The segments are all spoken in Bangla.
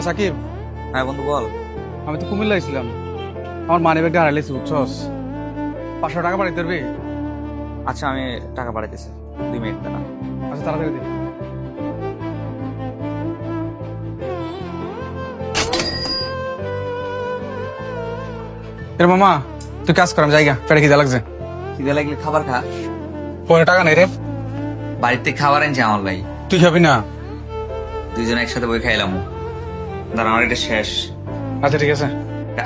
হ্যাঁ সাকিব, হ্যাঁ বন্ধু বল। আমি তো কুমিল্লায় ছিলাম। আমার মানি ব্যাগটা হারাইলেছি বুঝছস। 500 টাকা পাঠাইতে পারবি? আচ্ছা আমি টাকা পাঠাইতেছি, 2 মিনিট দাঁড়া। আচ্ছা তাড়াতাড়ি দে। এর মামা, তুই কাজ কর, আমি জায়গা পেটে খিদে লাগছে। খিদে লাগলে খাবার খা। পরে টাকা নেই রে। বাড়িতে খাবার আনছি আমার লাই, তুই খাবি না? দুইজন একসাথে বই খাইলাম। দাঁড়া আমার এটা শেষ। আচ্ছা ঠিক আছে।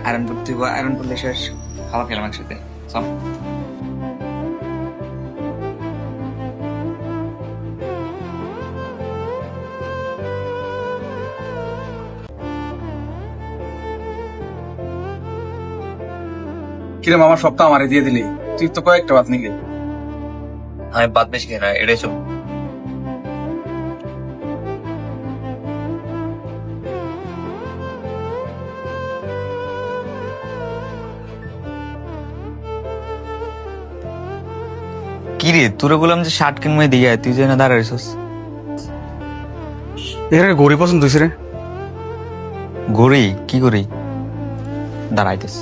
আয়রন করতে আয়রন করলে শেষ, খাবার খেলাম একসাথে। চল। কিরে মামা, সপ্তাহ আমারে দিয়ে দিলি, তুই তো কয়েকটা বাদ নিলি। আমি বাদ বেশি খাই না, এটাই চল। কিরে তোরে বললাম যে শার্ট কিনবো দিয়ে তুই যে না দাঁড়াইছিস। এখানে গড়ি পছন্দ হয়েছে রে। গড়ি কি করি? দাঁড়াইতেস।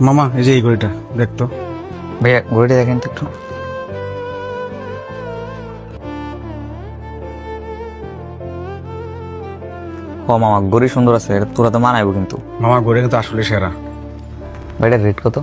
মামা এই যে এই গড়িটা দেখতো। ভাইয়া গড়িটা দেখেন তো একটু। ও মামা গড়ি সুন্দর আছে, এটা তোরা তো মানাইবো কিন্তু। মামা গড়ি কিন্তু আসলে সেরা। ভাইটার রেট কত?